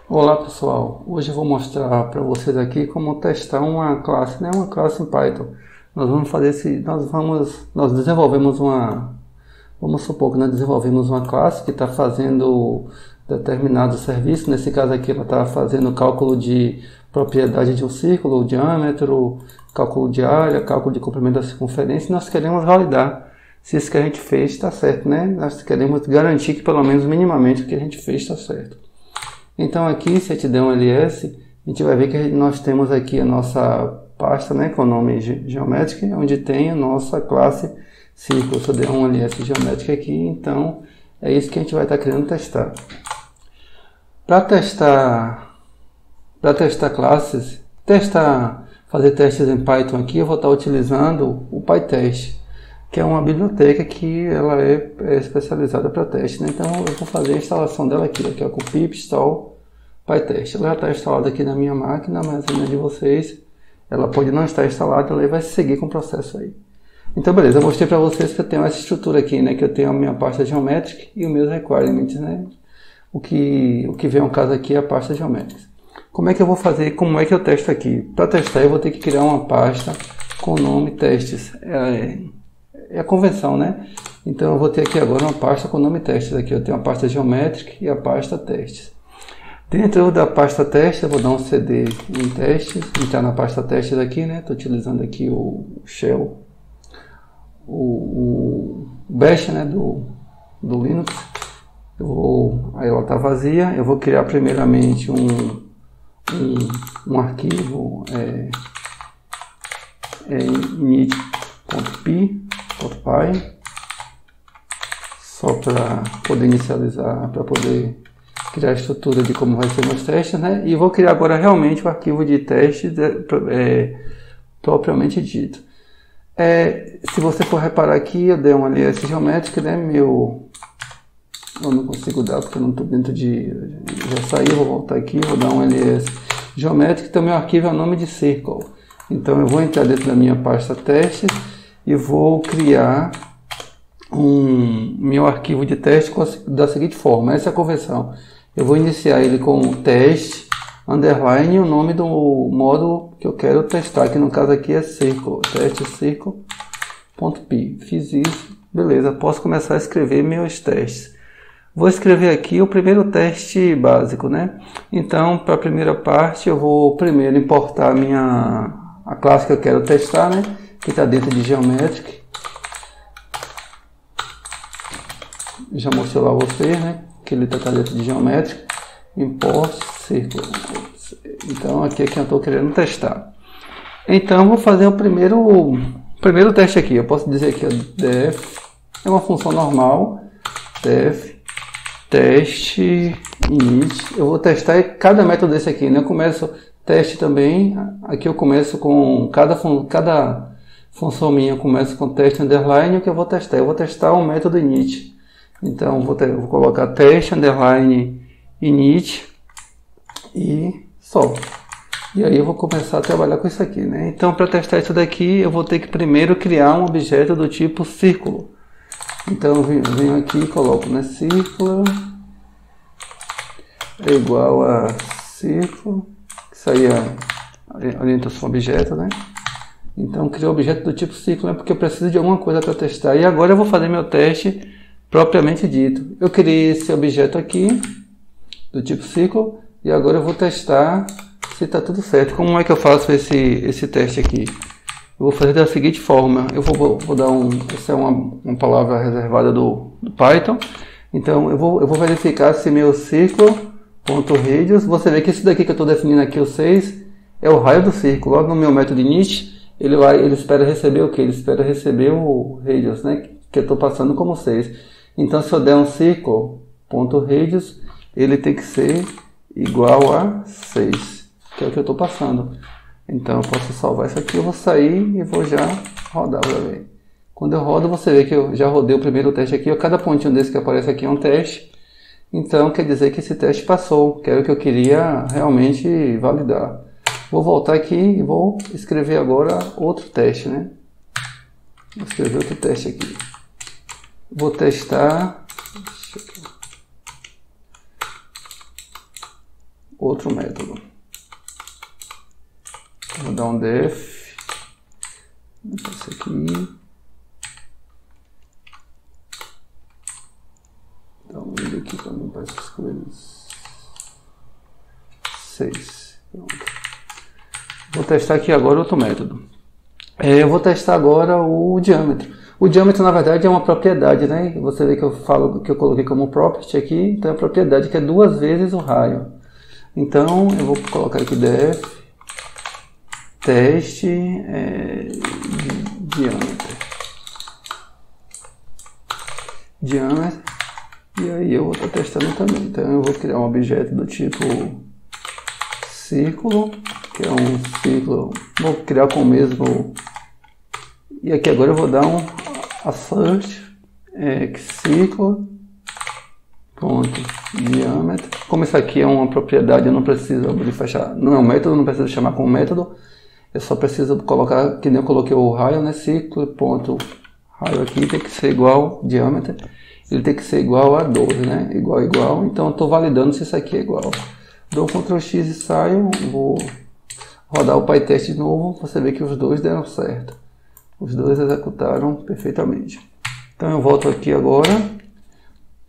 Olá pessoal, hoje eu vou mostrar para vocês aqui como testar uma classe, uma classe em Python. Nós vamos fazer nós desenvolvemos vamos supor que nós desenvolvemos uma classe que está fazendo determinado serviço. Nesse caso aqui ela está fazendo cálculo de propriedade de um círculo, o diâmetro, cálculo de área, cálculo de comprimento da circunferência. Nós queremos validar se isso que a gente fez está certo, né? Nós queremos garantir que pelo menos minimamente o que a gente fez está certo. Então aqui, se a gente der um ls, a gente vai ver que nós temos aqui a nossa pasta, com o nome Geometric, onde tem a nossa classe círculo. Se eu der um ls Geometric aqui, então é isso que a gente vai estar querendo testar. Para testar classes, fazer testes em Python aqui, eu vou estar utilizando o PyTest, que é uma biblioteca que ela é especializada para teste, Então eu vou fazer a instalação dela aqui, que é com pip install PyTest. Ela já está instalada aqui na minha máquina, mas na de vocês ela pode não estar instalada, ela vai seguir com o processo aí. Então beleza, eu mostrei para vocês que eu tenho essa estrutura aqui, que eu tenho a minha pasta Geometric e os meus requirements, O que vem ao caso aqui é a pasta Geometric. Como é que eu vou fazer, como é que eu testo aqui? Para testar eu vou ter que criar uma pasta com o nome testes. É a convenção, Então eu vou ter aqui agora uma pasta com o nome testes aqui. Eu tenho a pasta Geometric e a pasta testes. Dentro da pasta testes eu vou dar um cd em testes, entrar na pasta testes aqui, Estou utilizando aqui o shell, o bash, do Linux. Aí ela está vazia. Eu vou criar primeiramente um arquivo init.py, só para poder inicializar, para poder criar a estrutura de como vai ser meus testes, E vou criar agora realmente o arquivo de testes propriamente dito. Se você for reparar aqui, eu dei um ls Geometric, eu não consigo dar porque eu não estou dentro de... Já saí, vou voltar aqui, vou dar um ls Geometric, então meu arquivo é o nome de Circle. Então eu vou entrar dentro da minha pasta testes e vou criar meu arquivo de teste da seguinte forma. Essa é a convenção. Eu vou iniciar ele com teste, underline, e o nome do módulo que eu quero testar, que no caso aqui é Circle, teste circle.py. Fiz isso, beleza, posso começar a escrever meus testes. Vou escrever aqui o primeiro teste básico, Então, para a primeira parte, eu vou primeiro importar a classe que eu quero testar, que está dentro de Geometric. Já mostrei lá a vocês, que ele está dentro de Geometric. Import Circle. Então, aqui é que eu estou querendo testar. Então, vou fazer o primeiro teste aqui. Eu posso dizer que def é uma função normal. Def teste init. Eu vou testar cada método desse aqui, Eu começo teste também. Aqui eu começo com cada função minha, eu começo com teste underline. O que eu vou testar? Eu vou testar o método init. Então vou colocar teste underline init e só. E aí eu vou começar a trabalhar com isso aqui, Então para testar isso daqui eu vou ter que primeiro criar um objeto do tipo círculo. Então eu venho aqui e coloco, círculo é igual a círculo, isso aí é a orientação objeto, Então criei o objeto do tipo círculo, porque eu preciso de alguma coisa para testar. E agora eu vou fazer meu teste propriamente dito. Eu criei esse objeto aqui do tipo círculo e agora eu vou testar se está tudo certo. Como é que eu faço esse teste aqui? Eu vou fazer da seguinte forma. Eu vou dar essa é uma palavra reservada do Python. Então eu vou verificar se meu círculo.radius, você vê que esse daqui que eu estou definindo aqui, o 6, é o raio do círculo. Logo no meu método init, ele espera receber o que? Ele espera receber o radius, que eu estou passando como 6. Então se eu der um círculo.radius, ele tem que ser igual a 6, que é o que eu estou passando. Então eu posso salvar isso aqui, eu vou sair e vou já rodar para ver. Quando eu rodo, você vê que eu já rodei o primeiro teste aqui. Cada pontinho desse que aparece aqui é um teste. Então quer dizer que esse teste passou, que era o que eu queria realmente validar. Vou voltar aqui e vou escrever agora outro teste, Vou escrever outro teste aqui. Vou testar outro método. Vou dar um def. Esse aqui. Dá um vídeo aqui para limpar essas coisas. 6. Pronto. Vou testar aqui agora outro método. Eu vou testar agora o diâmetro. O diâmetro, na verdade, é uma propriedade, né? Você vê que eu falo que eu coloquei como property aqui, então é a propriedade que é 2 vezes o raio. Então eu vou colocar aqui def teste diâmetro, e aí eu vou estar testando também. Então eu vou criar um objeto do tipo círculo, que é um círculo, vou criar com o mesmo, e aqui agora eu vou dar um assert círculo ponto diâmetro. Como isso aqui é uma propriedade, eu não preciso abrir e fechar, não é um método, não preciso chamar com método, eu só preciso colocar, que nem eu coloquei o raio, né? Círculo ponto raio aqui tem que ser igual diâmetro, ele tem que ser igual a 12, né? Igual, então eu estou validando se isso aqui é igual. Dou um Ctrl X e saio, vou rodar o PyTest de novo, você vê que os dois deram certo. Os dois executaram perfeitamente. Então eu volto aqui agora,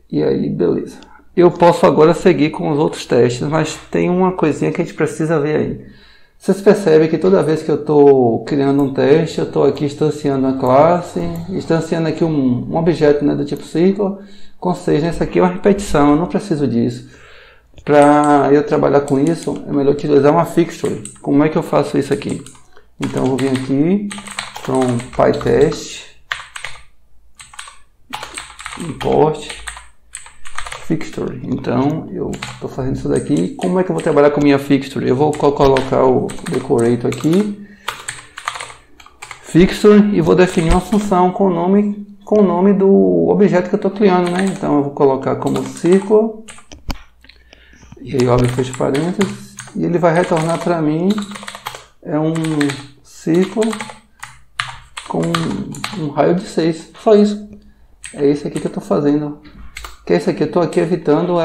e aí beleza. Eu posso agora seguir com os outros testes, mas tem uma coisinha que a gente precisa ver aí. Vocês percebem que toda vez que eu estou criando um teste, eu estou aqui instanciando a classe, instanciando aqui um objeto, né, do tipo círculo, ou seja, isso aqui é uma repetição, eu não preciso disso. Para eu trabalhar com isso, é melhor utilizar uma fixture. Como é que eu faço isso aqui? Então eu vou vir aqui, from PyTest, import, fixture. Então eu estou fazendo isso daqui. Como é que eu vou trabalhar com minha fixture? Eu vou colocar o decorator aqui, fixture, e vou definir uma função com o nome do objeto que eu estou criando, né? Então eu vou colocar como círculo, e aí eu abro e fecho parênteses, e ele vai retornar para mim um círculo com um raio de 6. Só isso. É isso aqui que eu estou fazendo. Que é isso aqui, eu estou aqui evitando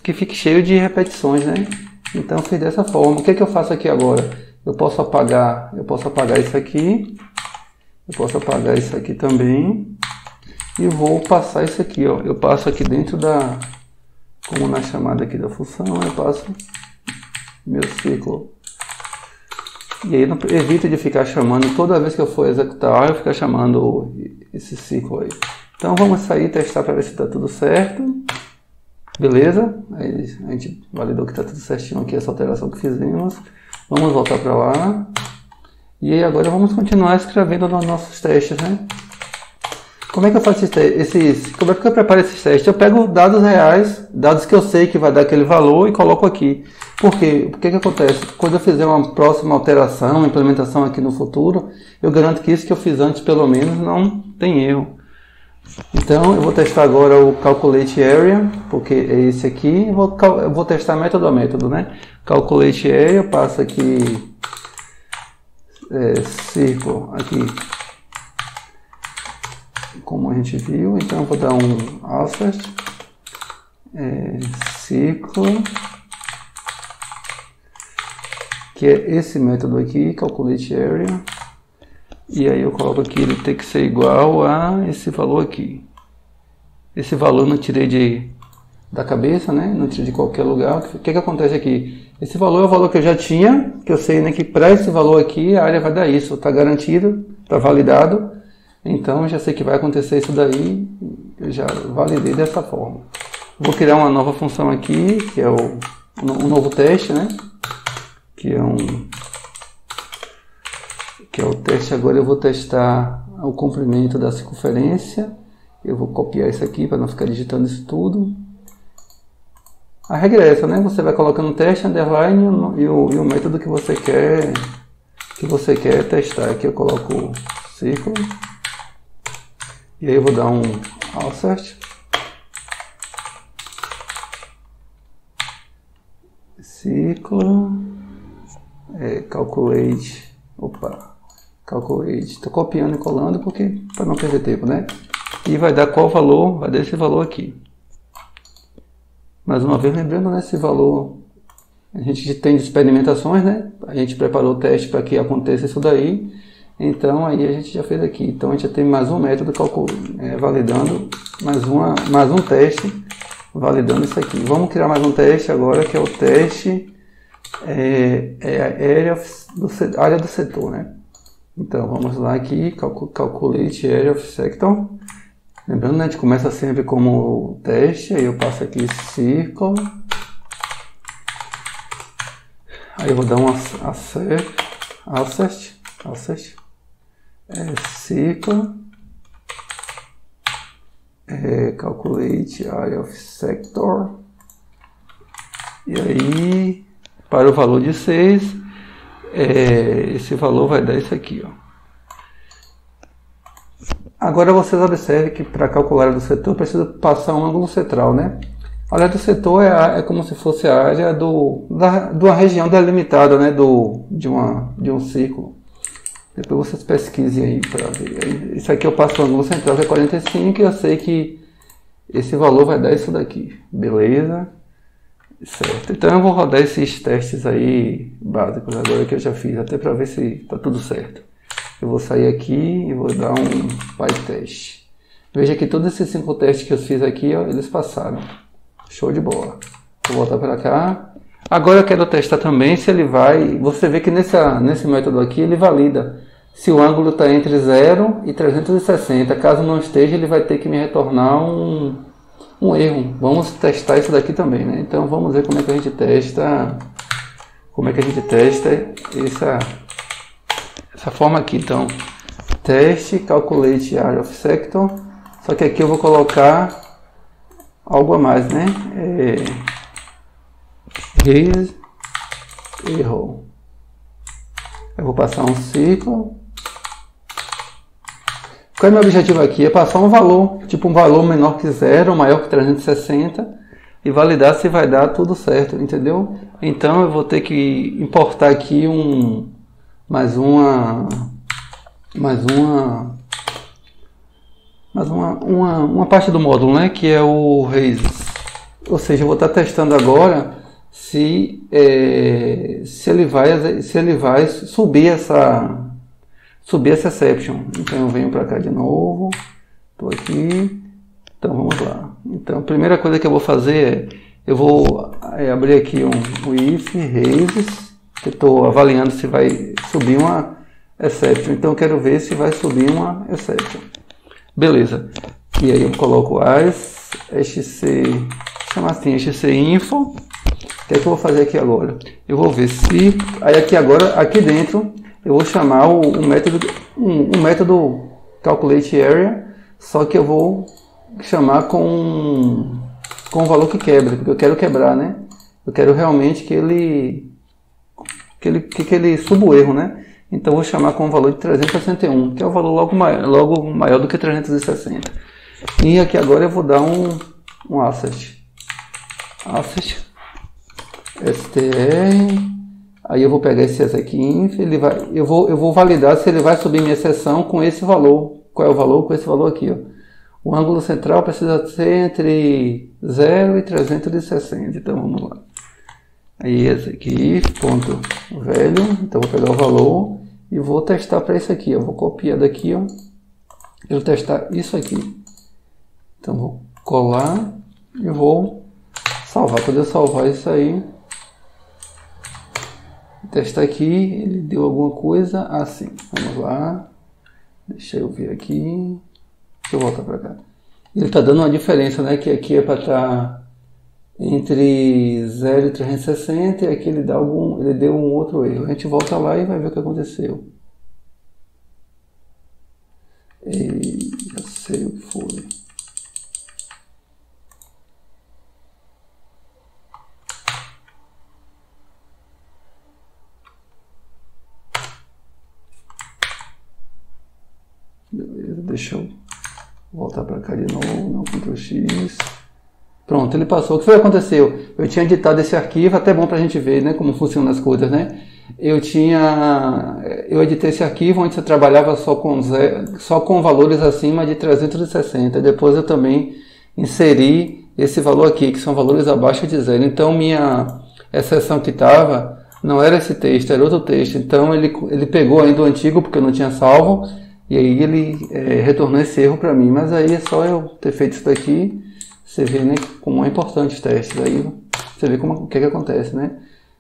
que fique cheio de repetições, né? Então eu fiz dessa forma. O que é que eu faço aqui agora? Eu posso apagar isso aqui. Eu posso apagar isso aqui também. E vou passar isso aqui, ó. Eu passo aqui dentro da... Como na chamada aqui da função, eu passo meu círculo. E aí não evita de ficar chamando, toda vez que eu for executar, eu ficar chamando esse círculo aí. Então vamos sair e testar para ver se está tudo certo. Beleza? Aí a gente validou que está tudo certinho aqui, essa alteração que fizemos. Vamos voltar para lá. E aí agora vamos continuar escrevendo nos nossos testes, né? Como é que eu faço como é que eu preparo esses testes? Eu pego dados reais, dados que eu sei que vai dar aquele valor e coloco aqui. Por quê? O que acontece? Quando eu fizer uma próxima alteração, implementação aqui no futuro, eu garanto que isso que eu fiz antes, pelo menos, não tem erro. Então eu vou testar agora o Calculate Area, porque é esse aqui. Eu vou testar método a método, né? Calculate Area, eu passo aqui círculo aqui, como a gente viu. Então eu vou dar um assert círculo, que é esse método aqui, Calculate Area. E aí eu coloco aqui, ele tem que ser igual a esse valor aqui. Esse valor eu não tirei da cabeça, né? Não tirei de qualquer lugar. O que acontece aqui? Esse valor é o valor que eu já tinha, que eu sei, né, que para esse valor aqui a área vai dar isso. Está garantido, está validado. Então eu já sei que vai acontecer isso daí. Eu já validei dessa forma. Vou criar uma nova função aqui, que é um novo teste, né? Que é o teste. Agora eu vou testar o comprimento da circunferência. Eu vou copiar isso aqui para não ficar digitando isso tudo. A regra é essa, né? Você vai colocando teste, underline e o método que você quer testar. Aqui eu coloco o círculo. E aí eu vou dar um assert. Círculo. Calculate. Calculate. Estou copiando e colando porque para não perder tempo, né? E vai dar qual valor? Vai dar esse valor aqui. Mais uma vez lembrando, né, esse valor A gente tem de experimentações, né? A gente preparou o teste para que aconteça isso daí. Então aí a gente já fez aqui. Então a gente já tem mais um método validando, mais um teste validando isso aqui. Vamos criar mais um teste agora, que é o teste área do setor, né? Então vamos lá aqui, calculate area of sector. Lembrando, né, a gente começa sempre como teste, aí eu passo aqui círculo. Aí eu vou dar um assert, círculo, calculate area of sector. E aí, para o valor de 6, esse valor vai dar isso aqui, ó. Agora vocês observem que para calcular a área do setor precisa passar um ângulo central, né? A área do setor é como se fosse a área de uma região delimitada, né? De um círculo. Depois vocês pesquisem aí para ver. Isso aqui eu passo o ângulo central, que é 45, e eu sei que esse valor vai dar isso daqui. Beleza? Certo. Então eu vou rodar esses testes aí básicos agora que eu já fiz, até para ver se está tudo certo. Eu vou sair aqui e vou dar um PyTest. Veja que todos esses 5 testes que eu fiz aqui, ó, eles passaram. Show de bola. Vou voltar para cá. Agora eu quero testar também se ele vai... Você vê que nesse método aqui ele valida se o ângulo está entre 0 e 360. Caso não esteja, ele vai ter que me retornar um erro. Vamos testar isso daqui também, né? Então vamos ver como é que a gente testa... essa forma aqui. Então, teste, calculate area of sector. Só que aqui eu vou colocar algo a mais, né? Raise error. Eu vou passar um círculo. Qual é o meu objetivo aqui? É passar um valor, tipo um valor menor que 0, maior que 360, e validar se vai dar tudo certo, entendeu? Então eu vou ter que importar aqui mais uma parte do módulo, né, que é o raise. Ou seja, eu vou estar testando agora se ele vai subir essa exception. Então eu venho para cá de novo, estou aqui. Então vamos lá. Então a primeira coisa que eu vou fazer eu vou abrir aqui um if raises, que estou avaliando se vai subir uma exception. Então eu quero ver se vai subir uma exception. Beleza. E aí eu coloco as chama assim, xcinfo. O que é que eu vou fazer aqui agora? Eu vou ver se... Aí aqui dentro, eu vou chamar o método calculate area, só que eu vou chamar com o valor que quebra, porque eu quero quebrar, né? Eu quero realmente que ele suba o erro, né? Então eu vou chamar com o valor de 361, que é o valor logo maior do que 360. E aqui agora eu vou dar um asset str. Aí eu vou pegar esse exequinf, eu vou validar se ele vai subir minha exceção com esse valor. Qual é o valor? Com esse valor aqui, ó. O ângulo central precisa ser entre 0 e 360. Então vamos lá. Aí exequif.value. Então vou pegar o valor e vou testar para isso aqui. Eu vou copiar daqui, ó. Eu vou testar isso aqui. Então vou colar e vou salvar. Quando eu salvar isso aí, testar aqui, ele deu alguma coisa assim. Vamos lá. Deixa eu ver aqui. Deixa eu voltar para cá. Ele está dando uma diferença, né? Que aqui é para estar entre 0 e 360 e aqui ele deu um outro erro. A gente volta lá e vai ver o que aconteceu. E já sei o que foi. Beleza, deixa eu voltar para cá de novo, não, Ctrl X. Pronto, ele passou. O que foi que aconteceu? Eu tinha editado esse arquivo, até bom para a gente ver, né, como funcionam as coisas, né? Eu editei esse arquivo onde você trabalhava só com valores acima de 360. Depois eu também inseri esse valor aqui, que são valores abaixo de 0. Então a exceção que estava não era esse texto, era outro texto. Então ele pegou ainda o antigo, porque eu não tinha salvo, e aí ele retornou esse erro para mim. Mas aí é só eu ter feito isso daqui, você vê, né, como é importante os testes. Aí você vê o que acontece, né?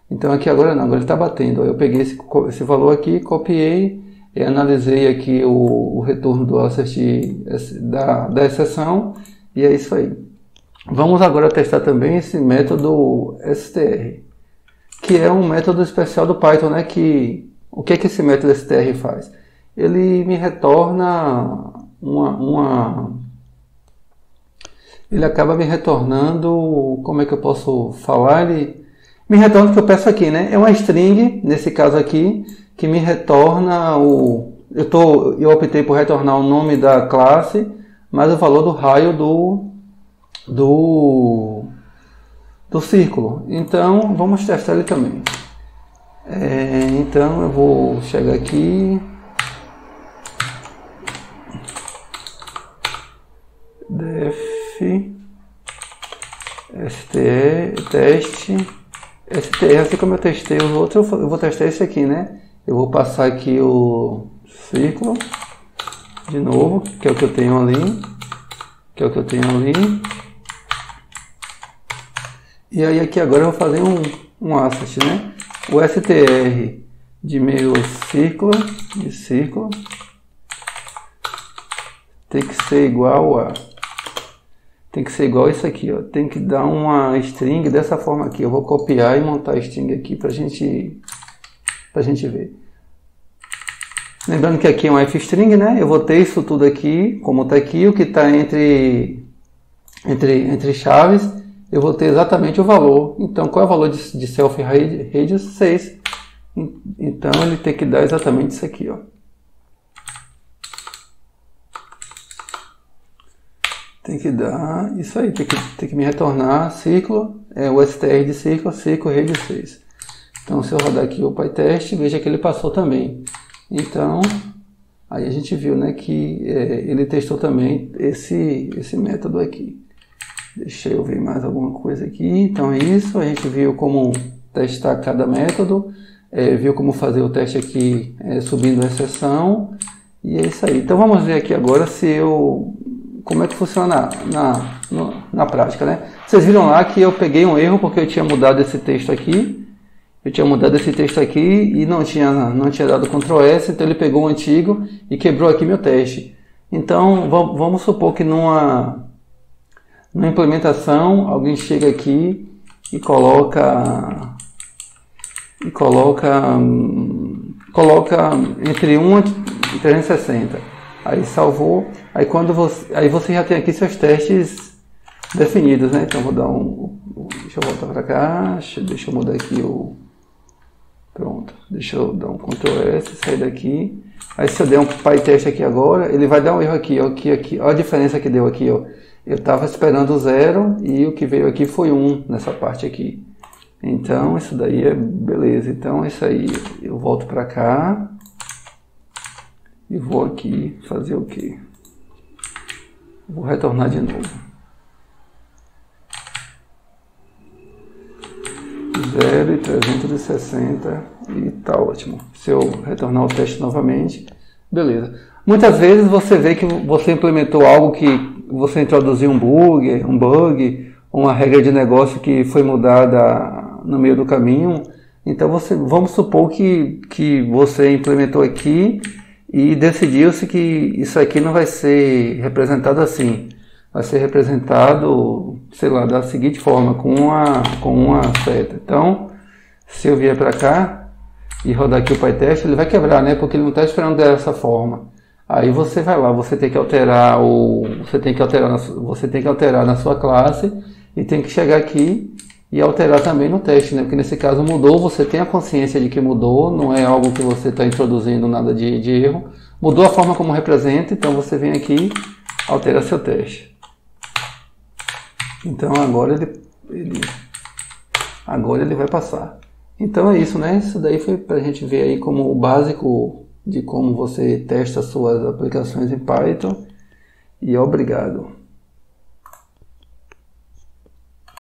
Então aqui agora não, agora ele está batendo. Eu peguei esse valor aqui, copiei, e analisei aqui o retorno do assert da exceção, e é isso aí. Vamos agora testar também esse método str, que é um método especial do Python, né? O que esse método str faz? Ele me retorna ele acaba me retornando, como é que eu posso falar? Ele me retorna o que eu peço aqui, né? É uma string, nesse caso aqui, que me retorna eu optei por retornar o nome da classe, mas o valor do raio do círculo. Então vamos testar ele também. Então eu vou chegar aqui, def str teste str, assim como eu testei os outros, eu vou testar esse aqui, né? Eu vou passar aqui o círculo de novo, que é o que eu tenho ali, e aí aqui agora eu vou fazer um assert, né? O str de meu círculo, tem que ser igual a isso aqui, ó. Tem que dar uma string dessa forma aqui. Eu vou copiar e montar a string aqui pra gente ver. Lembrando que aqui é um f-string, né? Eu vou ter isso tudo aqui, como está aqui, o que está entre chaves, eu vou ter exatamente o valor. Então, qual é o valor de self-radius? 6. Então, ele tem que dar exatamente isso aqui, ó. Tem que dar isso aí, tem que me retornar círculo, o str de círculo radius 6. Então, se eu rodar aqui o PyTest, veja que ele passou também. Então, aí a gente viu, né, que ele testou também esse método aqui. Deixa eu ver mais alguma coisa aqui. Então é isso, a gente viu como testar cada método, viu como fazer o teste aqui subindo a exceção, e é isso aí. Então vamos ver aqui agora como é que funciona na prática, né? Vocês viram lá que eu peguei um erro porque eu tinha mudado esse texto aqui. E não tinha dado Ctrl S, então ele pegou o antigo e quebrou aqui meu teste. Então vamos supor que numa implementação alguém chega aqui e coloca entre 1 e 360. Aí salvou. Aí você já tem aqui seus testes definidos, né? Então vou dar deixa eu voltar para cá, deixa eu mudar aqui pronto, deixa eu dar um Ctrl S, sair daqui. Aí se eu der um PyTest aqui agora, ele vai dar um erro aqui, ó, olha a diferença que deu aqui, ó. Eu estava esperando o 0 e o que veio aqui foi 1 nessa parte aqui. Então isso daí é beleza. Então é isso aí. Eu volto para cá e vou aqui fazer o quê? Vou retornar de novo. 0 e 360 e tá ótimo. Se eu retornar o teste novamente, beleza. Muitas vezes você vê que você implementou algo que você introduziu um bug, uma regra de negócio que foi mudada no meio do caminho. Então vamos supor que você implementou aqui e decidiu-se que isso aqui não vai ser representado assim. Vai ser representado, sei lá, da seguinte forma, com uma seta. Então, se eu vier para cá e rodar aqui o PyTest, ele vai quebrar, né? Porque ele não está esperando dessa forma. Aí você vai lá, você tem que alterar na sua classe e tem que chegar aqui e alterar também no teste, né? Porque nesse caso mudou, você tem a consciência de que mudou, não é algo que você está introduzindo nada de erro. Mudou a forma como representa, então você vem aqui, altera seu teste. Então agora ele vai passar. Então é isso, né? Isso daí foi para a gente ver aí como o básico de como você testa suas aplicações em Python. E obrigado.